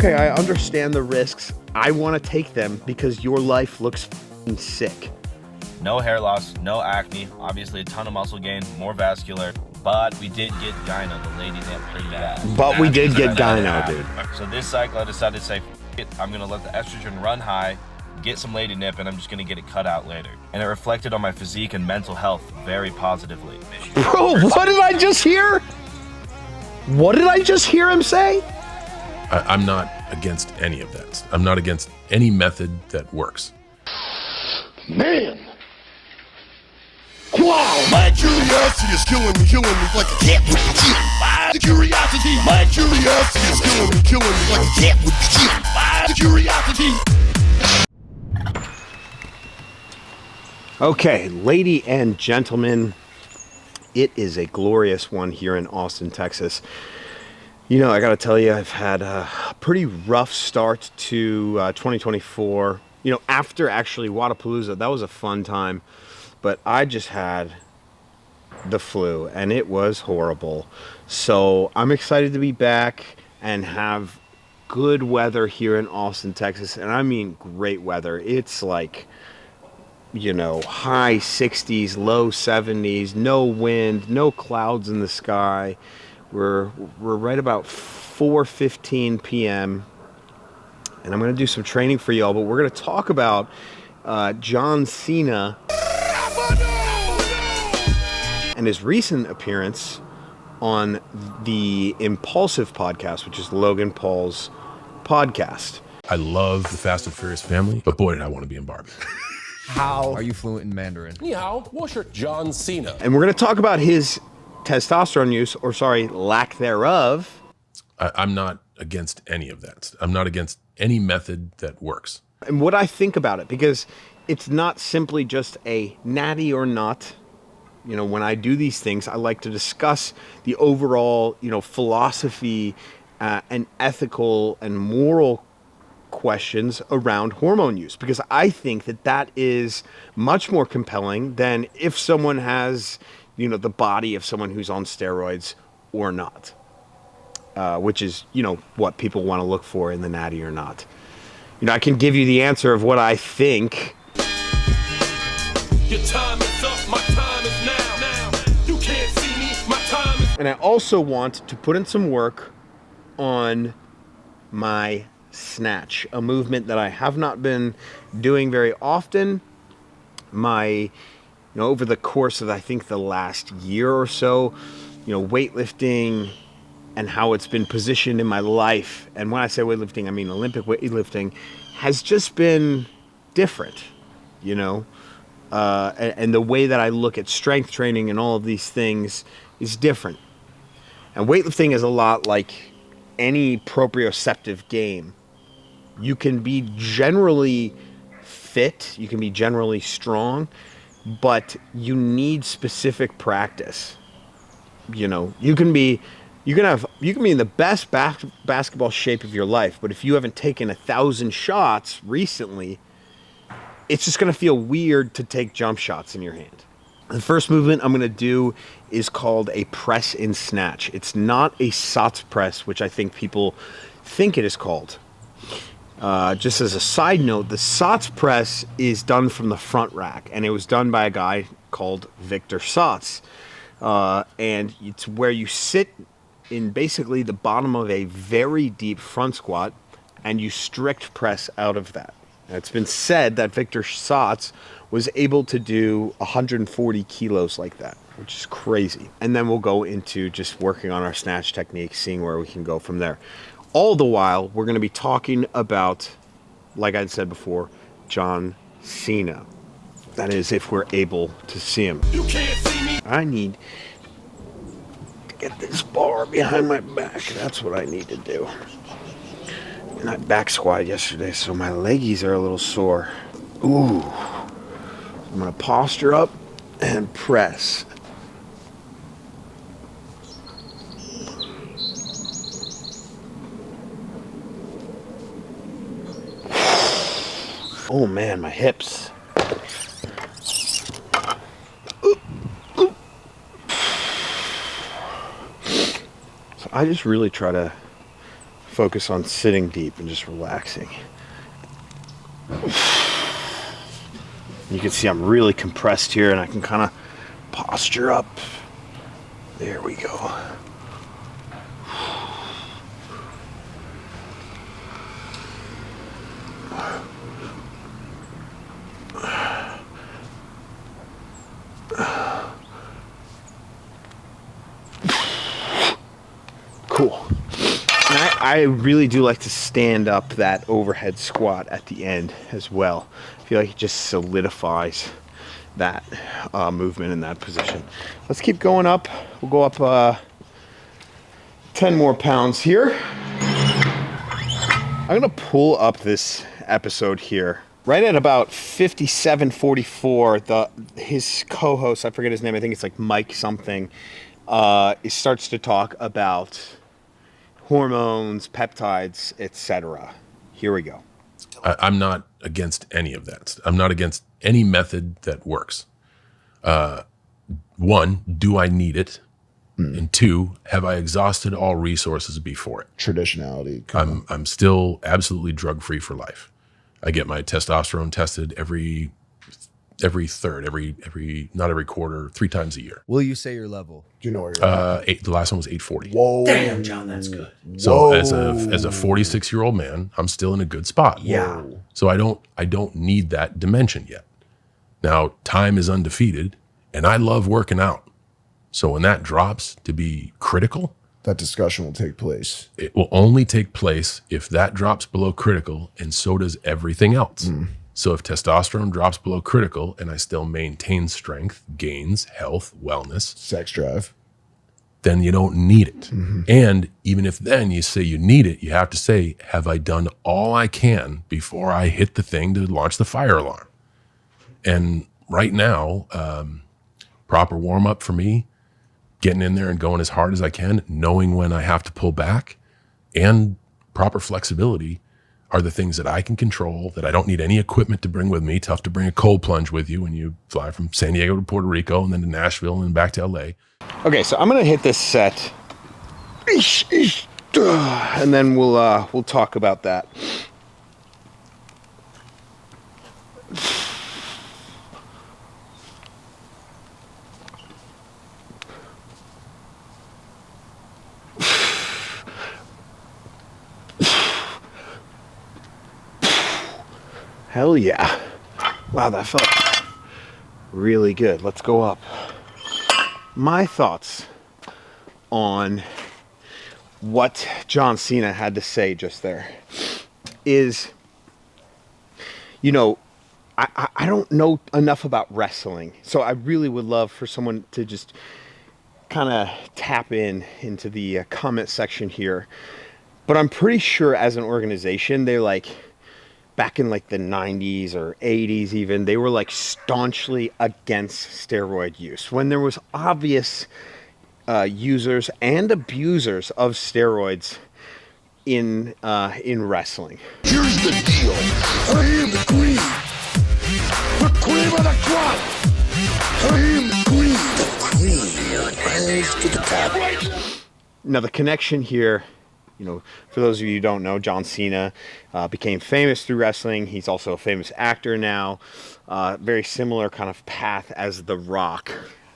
okay, I understand the risks. I want to take them because your life looks f***ing sick. No hair loss, no acne, obviously a ton of muscle gain, more vascular, but we did get Gyno, the lady nip, pretty bad. But we did get Gyno, dude. So this cycle I decided to say, F it, I'm gonna let the estrogen run high, get some lady nip, and I'm just gonna get it cut out later. And it reflected on my physique and mental health very positively. Bro, what did I just hear? What did I just hear him say? I'm not against any of that. I'm not against any method that works. Man! Wow! My curiosity is killing me like a cat with the kid. The curiosity, my curiosity is killing me like a cat with the kid. The curiosity. Okay, lady and gentlemen, it is a glorious one here in Austin, Texas. You know, I gotta tell you, I've had a pretty rough start to 2024. You know, after actually Wadapalooza, that was a fun time, but I just had the flu and it was horrible. So I'm excited to be back and have good weather here in Austin, Texas. And I mean great weather. It's like, you know, high 60s, low 70s, no wind, no clouds in the sky. We're right about 4:15 p.m. and I'm going to do some training for y'all, but we're going to talk about John Cena and his recent appearance on the Impulsive podcast, which is Logan Paul's podcast. I love the Fast and Furious family, but boy, did I want to be in Barbie. How are you fluent in Mandarin? Ni hao, 我是 John Cena. And we're going to talk about his testosterone use, or sorry, lack thereof. I'm not against any of that. I'm not against any method that works. And what I think about it, because it's not simply just a natty or not. You know, when I do these things, I like to discuss the overall, you know, philosophy and ethical and moral questions around hormone use, because I think that that is much more compelling than if someone has, you know, the body of someone who's on steroids or not, which is, you know, what people want to look for in the natty or not. You know, I can give you the answer of what I think. Your time is up, my time is now. You can't see me, my time is... And I also want to put in some work on my snatch, a movement that I have not been doing very often. You know, over the course of, I think, the last year or so, you know, weightlifting and how it's been positioned in my life. And when I say weightlifting, I mean Olympic weightlifting has just been different, you know, and the way that I look at strength training and all of these things is different. And weightlifting is a lot like any proprioceptive game. You can be generally fit, you can be generally strong, but you need specific practice. You know, you can be in the best basketball shape of your life, but if you haven't taken 1,000 shots recently, it's just going to feel weird to take jump shots in your hand. The first movement I'm going to do is called a press in snatch. It's not a SATS press, which I think people think it is called. Just as a side note, the SATS press is done from the front rack, and it was done by a guy called Victor Satz. And it's where you sit in basically the bottom of a very deep front squat, and you strict press out of that. Now, it's been said that Victor Satz was able to do 140 kilos like that, which is crazy. And then we'll go into just working on our snatch technique, seeing where we can go from there. All the while, we're going to be talking about, like I said before, John Cena. That is, if we're able to see him. You can't see me. I need to get this bar behind my back. That's what I need to do. And I back squatted yesterday, so my leggies are a little sore. Ooh. I'm going to posture up and press. Oh man, my hips. So I just really try to focus on sitting deep and just relaxing. You can see I'm really compressed here, and I can kind of posture up. There we go. Cool. And I really do like to stand up that overhead squat at the end as well. I feel like it just solidifies that movement in that position. Let's keep going up. We'll go up 10 more pounds here. I'm gonna pull up this episode here. Right at about 57:44, his co-host, I forget his name, I think it's like Mike something, he starts to talk about hormones, peptides, etc. Here we go. I'm not against any of that. I'm not against any method that works. One, do I need it? And two, have I exhausted all resources before it? Traditionality. I'm still absolutely drug-free for life. I get my testosterone tested every not every quarter, 3 times a year. Will you say your level? Do you know where you're at? The last one was 840. Whoa. Damn, John, that's good. So as a 46-year-old man, I'm still in a good spot. Yeah. So I don't need that dimension yet. Now, time is undefeated, and I love working out. So when that drops to be critical, That discussion will take place. it will only take place if that drops below critical, and so does everything else. So if testosterone drops below critical and I still maintain strength, gains, health, wellness, Sex drive. then you don't need it. And even if then you say you need it, you have to say, have I done all I can before I hit the thing to launch the fire alarm? And right now, proper warm up for me, getting in there and going as hard as I can, knowing when I have to pull back, and proper flexibility are the things that I can control, that I don't need any equipment to bring with me. Tough to bring a cold plunge with you when you fly from San Diego to Puerto Rico and then to Nashville and back to LA. Okay, so I'm gonna hit this set, and then we'll talk about that. Hell yeah. Wow, that felt really good. Let's go up. My thoughts on what John Cena had to say just there is, you know, I don't know enough about wrestling, so I really would love for someone to just kind of tap into the comment section here. But I'm pretty sure as an organization, they're like, back in like the 90s or 80s even, they were like staunchly against steroid use. When there was obvious users and abusers of steroids in wrestling. Here's the deal. I am the queen. The cream of the crop. I am the queen. Rise to the top. Now the connection here, you know, for those of you who don't know, John Cena became famous through wrestling. He's also a famous actor now. Very similar kind of path as The Rock.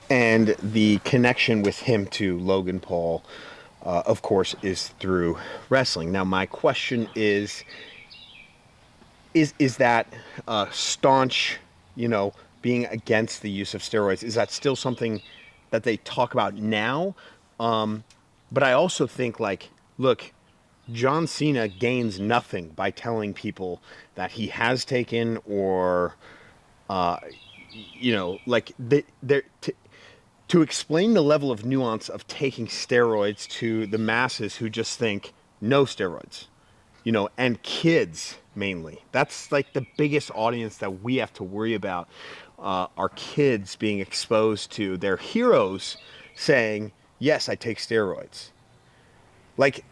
And the connection with him to Logan Paul, of course, is through wrestling. Now, my question is that staunch, you know, being against the use of steroids, is that still something that they talk about now? But I also think, like, look, John Cena gains nothing by telling people that he has taken or, you know, like, to explain the level of nuance of taking steroids to the masses who just think no steroids, you know, and kids mainly. That's like the biggest audience that we have to worry about, our kids being exposed to their heroes saying, yes, I take steroids. Like,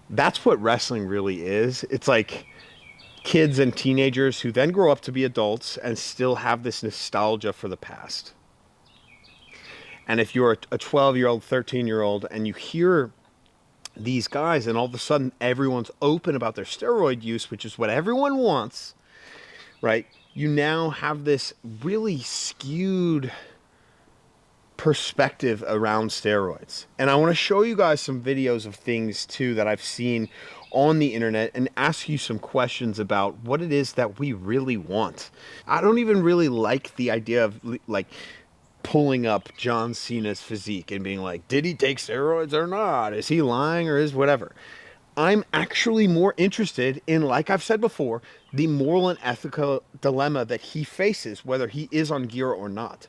that's what wrestling really is. It's like kids and teenagers who then grow up to be adults and still have this nostalgia for the past. And if you're a 12-year-old, 13-year-old, and you hear these guys, and all of a sudden everyone's open about their steroid use, which is what everyone wants, right? You now have this really skewed perspective around steroids. And I want to show you guys some videos of things too that I've seen on the internet and ask you some questions about what it is that we really want. I don't even really like the idea of like pulling up John Cena's physique and being like, did he take steroids or not? Is he lying or is whatever? I'm actually more interested in, like I've said before, the moral and ethical dilemma that he faces, whether he is on gear or not.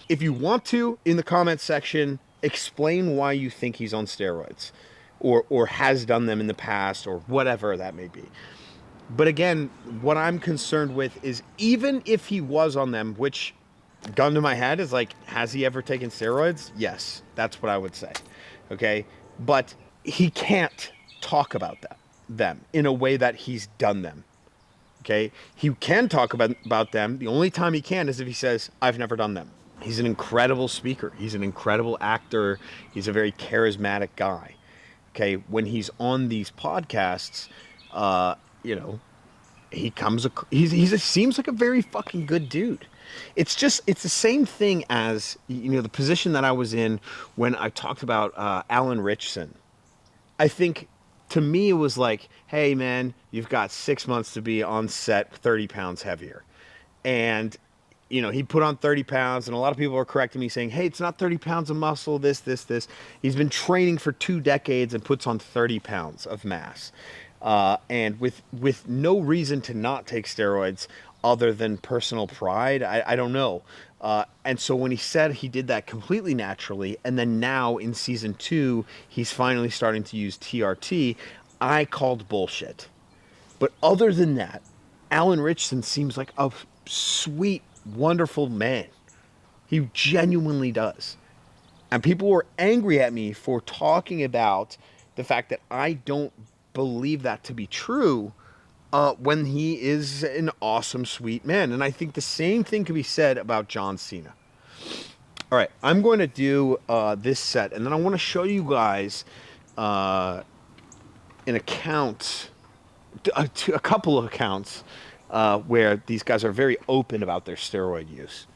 If you want to, in the comments section, explain why you think he's on steroids or has done them in the past or whatever that may be. But again, what I'm concerned with is even if he was on them, which, gun to my head, is like, has he ever taken steroids? Yes, that's what I would say. Okay, but he can't talk about them in a way that he's done them. Okay, he can talk about them. The only time he can is if he says, I've never done them. He's an incredible speaker. He's an incredible actor. He's a very charismatic guy. Okay, when he's on these podcasts, you know, he seems like a very fucking good dude. It's the same thing as, you know, the position that I was in when I talked about Alan Richson. I think, to me, it was like, hey, man, you've got 6 months to be on set 30 pounds heavier. And, you know, he put on 30 pounds, and a lot of people are correcting me saying, hey, it's not 30 pounds of muscle, this. He's been training for 2 decades and puts on 30 pounds of mass. And with no reason to not take steroids other than personal pride, I don't know. And so when he said he did that completely naturally, and then now in season 2, he's finally starting to use TRT, I called bullshit. But other than that, Alan Richson seems like a sweet, wonderful man. He genuinely does. And people were angry at me for talking about the fact that I don't believe that to be true when he is an awesome, sweet man. And I think the same thing could be said about John Cena. All right, I'm going to do this set, and then I want to show you guys an account, a couple of accounts where these guys are very open about their steroid use.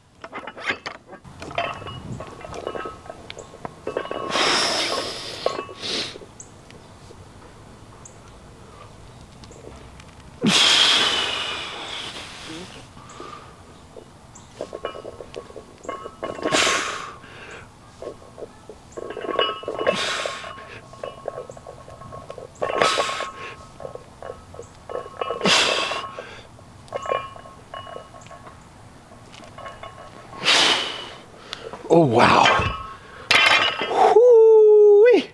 Oh, wow. Whoo-wee.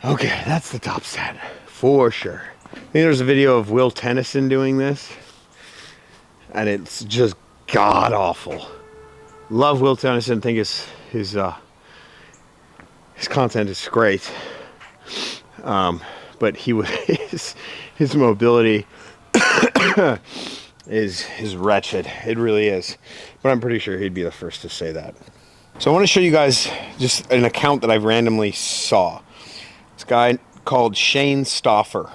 Okay, that's the top set for sure. I think there's a video of Will Tennyson doing this, and it's just god awful. Love Will Tennyson. Think his content is great, but his mobility is wretched. It really is. But I'm pretty sure he'd be the first to say that. So I want to show you guys just an account that I randomly saw. This guy called Shane Stauffer.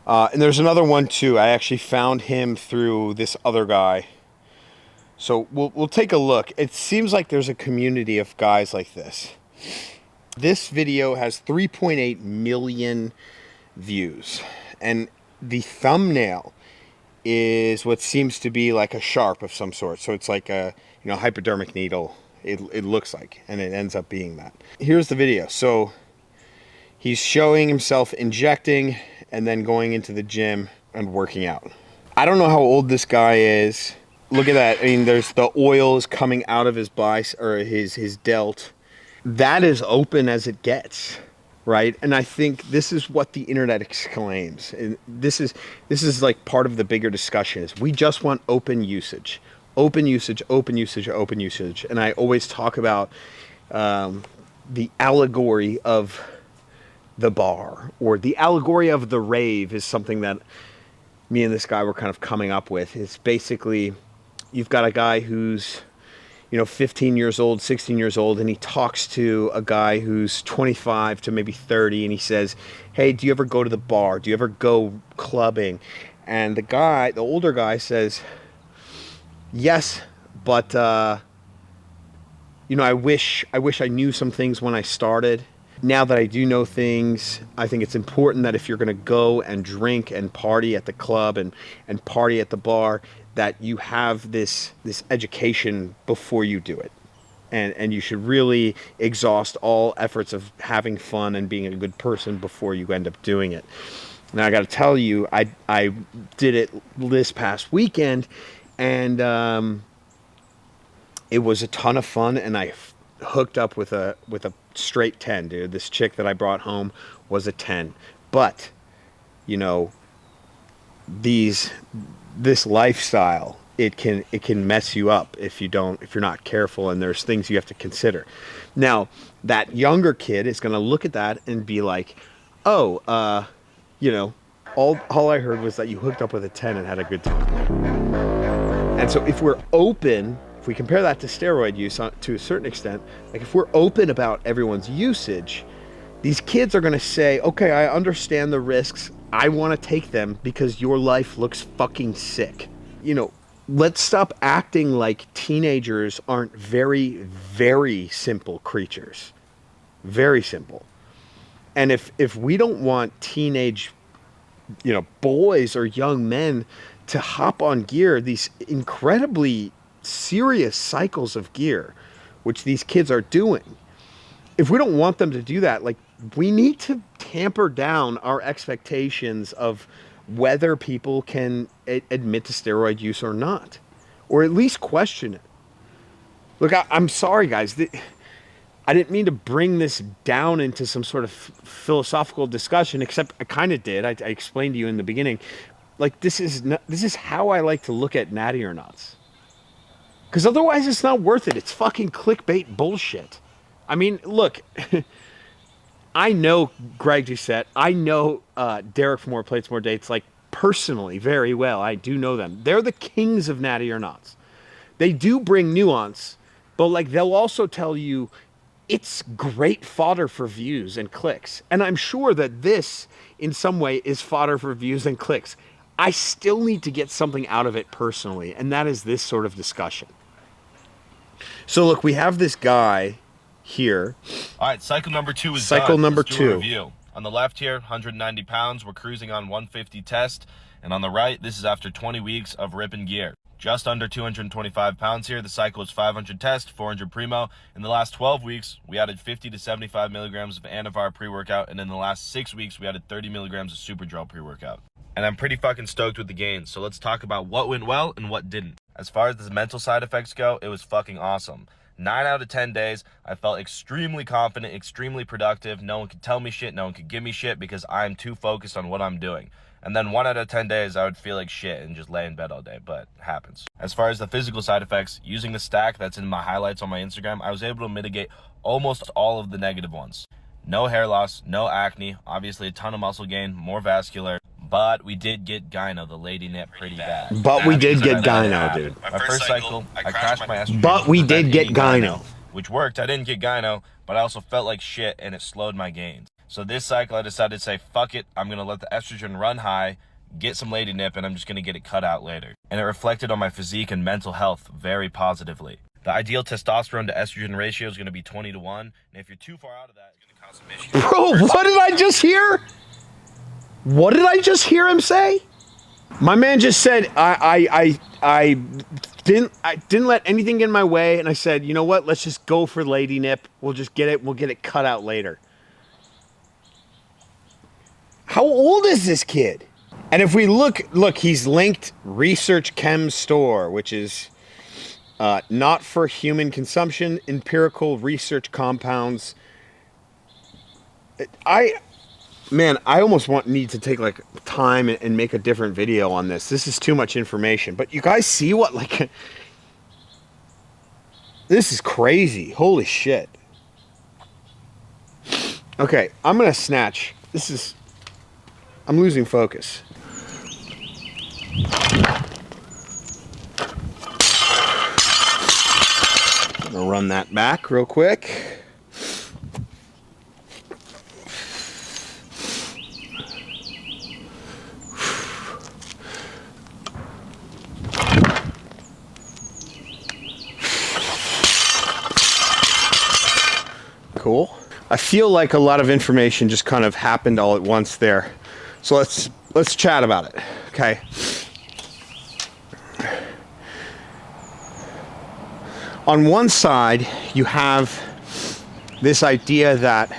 And there's another one too. I actually found him through this other guy. So we'll take a look. It seems like there's a community of guys like this. This video has 3.8 million views. And the thumbnail is what seems to be like a sharp of some sort. So it's like a, you know, hypodermic needle. It looks like, and it ends up being that. Here's the video. So he's showing himself injecting and then going into the gym and working out. I don't know how old this guy is. Look at that. I mean, there's the oil is coming out of his bicep or his delt. That is open as it gets. Right, and I think this is what the internet exclaims. And this is like part of the bigger discussion. Is we just want open usage, open usage, open usage, open usage. And I always talk about the allegory of the bar, or the allegory of the rave, is something that me and this guy were kind of coming up with. It's basically, you've got a guy who's, 15 years old, 16 years old, and he talks to a guy who's 25 to maybe 30, and he says, hey, do you ever go to the bar? Do you ever go clubbing? And the older guy says, yes, but, I wish I knew some things when I started. Now that I do know things, I think it's important that if you're going to go and drink and party at the club and party at the bar, that you have this education before you do it. And you should really exhaust all efforts of having fun and being a good person before you end up doing it. Now, I got to tell you, I did it this past weekend, and it was a ton of fun, and I hooked up with a straight 10, dude. This chick that I brought home was a 10. But, this lifestyle, it can mess you up if you're not careful, and there's things you have to consider. Now, that younger kid is going to look at that and be like, oh, all I heard was that you hooked up with a 10 and had a good time. And so if we're open, if we compare that to steroid use to a certain extent, like if we're open about everyone's usage, these kids are going to say, okay, I understand the risks. I want to take them because your life looks fucking sick. Let's stop acting like teenagers aren't very, very simple creatures. Very simple. And if we don't want teenage, boys or young men to hop on gear, these incredibly serious cycles of gear, which these kids are doing, if we don't want them to do that, like, we need to tamper down our expectations of whether people can admit to steroid use or not, or at least question it. Look, I'm sorry, guys. I didn't mean to bring this down into some sort of philosophical discussion, except I kind of did. I explained to you in the beginning. Like, this is how I like to look at natty or nots. Because otherwise it's not worth it. It's fucking clickbait bullshit. I mean, look, I know Greg Doucette. I know Derek from More Plates, More Dates, like, personally very well. I do know them. They're the kings of natty or nots. They do bring nuance, but, like, they'll also tell you it's great fodder for views and clicks. And I'm sure that this, in some way, is fodder for views and clicks. I still need to get something out of it personally, and that is this sort of discussion. So, look, we have this guy here. All right, cycle number 2 is cycle done. number Let's do a 2. review. On the left here, 190 pounds. We're cruising on 150 test. And on the right, this is after 20 weeks of ripping gear. Just under 225 pounds here. The cycle is 500 test, 400 primo. In the last 12 weeks, we added 50 to 75 milligrams of Anavar pre-workout. And in the last 6 weeks, we added 30 milligrams of Superdrol pre-workout. And I'm pretty fucking stoked with the gains. So let's talk about what went well and what didn't. As far as the mental side effects go, it was fucking awesome. 9 out of 10 days, I felt extremely confident, extremely productive. No one could tell me shit, no one could give me shit because I'm too focused on what I'm doing. And then 1 out of 10 days, I would feel like shit and just lay in bed all day, but it happens. As far as the physical side effects, using the stack that's in my highlights on my Instagram, I was able to mitigate almost all of the negative ones. No hair loss, no acne, obviously a ton of muscle gain, more vascular, but we did get Gyno, the lady nip, pretty bad. But we did get Gyno, dude. My first cycle, I crashed my estrogen. But we did get Gyno. Which worked. I didn't get Gyno, but I also felt like shit and it slowed my gains. So this cycle, I decided to say, fuck it, I'm going to let the estrogen run high, get some lady nip, and I'm just going to get it cut out later. And it reflected on my physique and mental health very positively. The ideal testosterone to estrogen ratio is going to be 20 to 1, and if you're too far out of that, it's going to cause some issues. Bro, what did I just hear? What did I just hear him say? My man just said, I didn't let anything get in my way, and I said, you know what, let's just go for lady nip. We'll get it cut out later. How old is this kid? And if we look, he's linked Research Chem Store, which is not for human consumption, empirical research compounds. I almost need to take like time and make a different video on this. This is too much information. But you guys see what, like, this is crazy. Holy shit. Okay, I'm gonna snatch. I'm losing focus. gonna run that back real quick. Cool. I feel like a lot of information just kind of happened all at once there. So let's chat about it. Okay. On one side, you have this idea that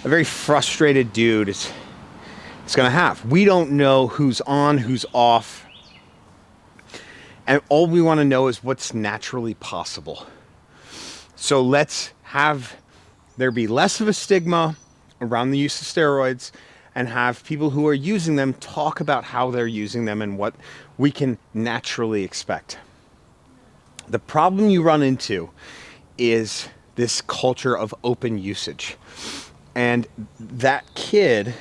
a very frustrated dude is going to have. We don't know who's on, who's off. And all we want to know is what's naturally possible. So let's have there be less of a stigma around the use of steroids and have people who are using them talk about how they're using them and what we can naturally expect. The problem you run into is this culture of open usage. And that kid,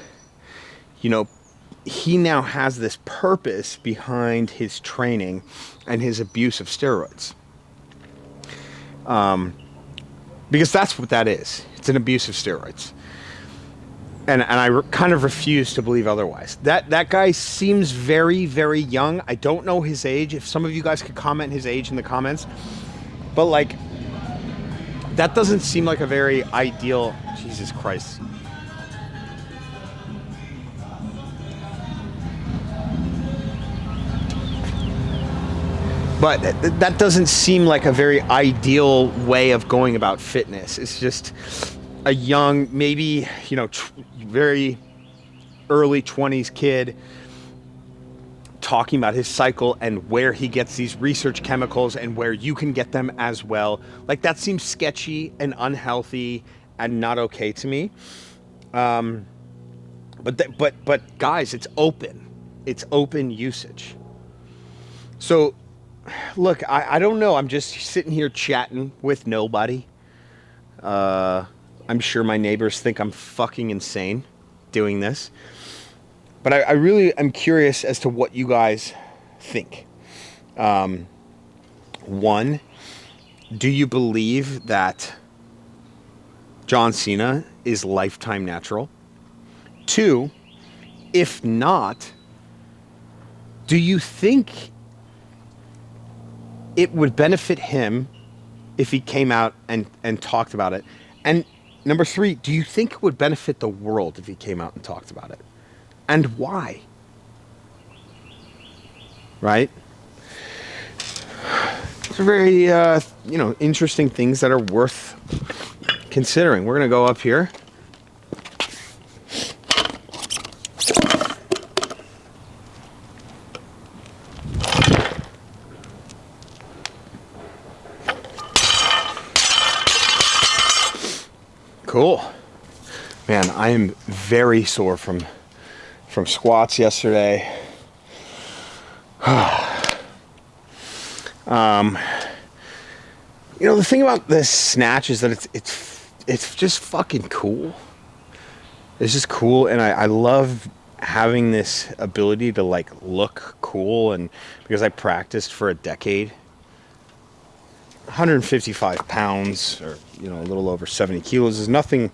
you know, he now has this purpose behind his training and his abuse of steroids. Because that's what that is. It's an abuse of steroids. And I kind of refuse to believe otherwise. That guy seems very, very young. I don't know his age. If some of you guys could comment his age in the comments. But like, that doesn't seem like a very ideal... Jesus Christ. But that doesn't seem like a very ideal way of going about fitness. It's just a young, maybe, you know, very early 20s kid talking about his cycle and where he gets these research chemicals and where you can get them as well. Like, that seems sketchy and unhealthy and not okay to me. But guys, it's open. It's open usage. So, look, I don't know. I'm just sitting here chatting with nobody. I'm sure my neighbors think I'm fucking insane doing this. But I really am curious as to what you guys think. One, do you believe that John Cena is lifetime natural? Two, if not, do you think it would benefit him if he came out and talked about it? And number three, do you think it would benefit the world if he came out and talked about it? And why? Right? These are very, interesting things that are worth considering. We're going to go up here. Cool. Man, I am very sore from squats yesterday. The thing about this snatch is that it's just fucking cool. It's just cool, and I love having this ability to like look cool, and because I practiced for a decade. 155 pounds, or a little over 70 kilos is nothing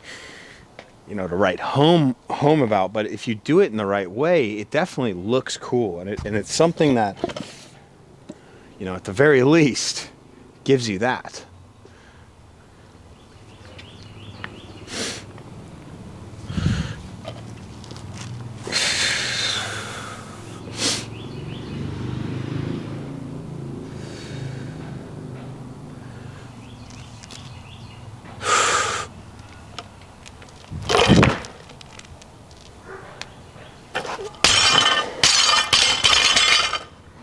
to write home about, but if you do it in the right way, it definitely looks cool, and it's something that at the very least gives you that.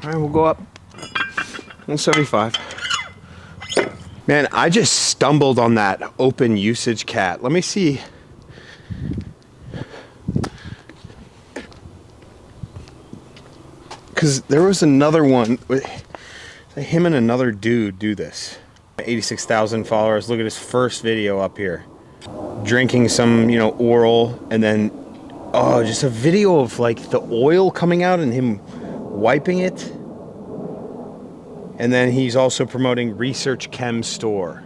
All right, we'll go up 175. Man, I just stumbled on that open usage cat. Let me see. Because there was another one. Him and another dude do this. 86,000 followers. Look at his first video up here. Drinking some, oral, and then, just a video of like the oil coming out and him wiping it. And then he's also promoting Research Chem Store.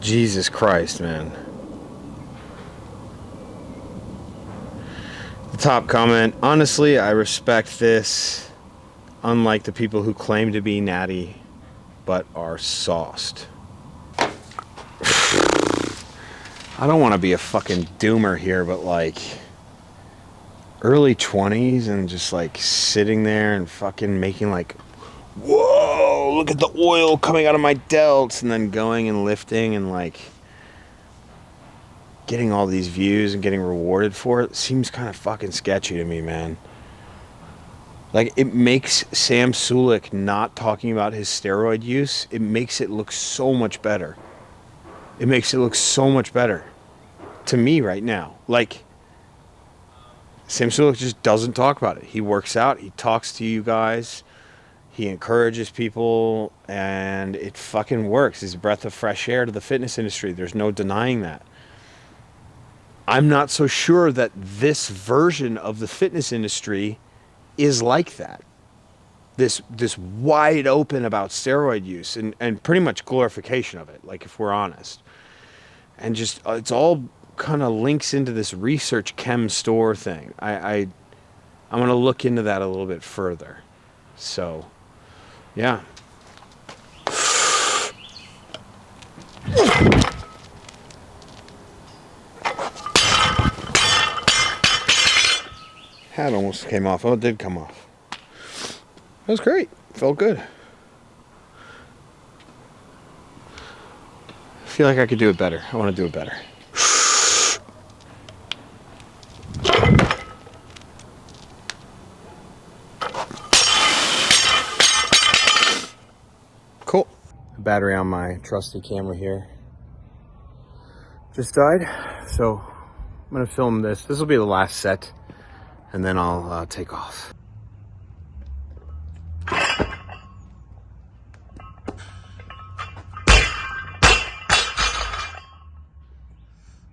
Jesus Christ, man. The top comment, honestly, I respect this, unlike the people who claim to be natty, but are sauced. I don't want to be a fucking doomer here, but like, early 20s and just like sitting there and fucking making like, whoa, look at the oil coming out of my delts, and then going and lifting and like getting all these views and getting rewarded for it seems kind of fucking sketchy to me, man. Like, it makes Sam Sulek not talking about his steroid use, it makes it look so much better. It makes it look so much better to me right now. Like, Sam Sulek just doesn't talk about it. He works out, he talks to you guys, he encourages people, and it fucking works. He's a breath of fresh air to the fitness industry. There's no denying that. I'm not so sure that this version of the fitness industry is like that. This wide open about steroid use and pretty much glorification of it, like, if we're honest. And just, it's all kind of links into this research chem store thing. I'm going to look into that a little bit further. So, yeah. Hat almost came off. Oh, it did come off. That was great. Felt good. I feel like I could do it better. I want to do it better. Cool. Battery on my trusty camera here just died, so I'm gonna film this. This will be the last set, and then I'll take off. A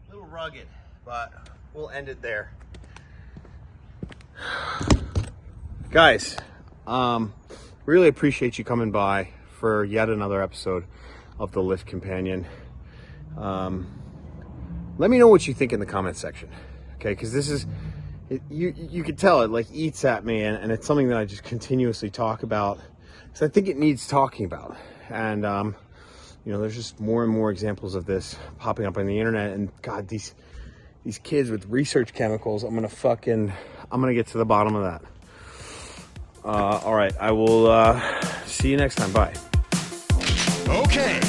little rugged, but we'll end it there. Guys, really appreciate you coming by for yet another episode of the Lift Companion. Let me know what you think in the comment section, okay? Because this is, you could tell it like eats at me, and it's something that I just continuously talk about because I think it needs talking about. And you know, there's just more and more examples of this popping up on the internet. And God, these kids with research chemicals, I'm gonna get to the bottom of that. All right, I will see you next time. Bye. Okay.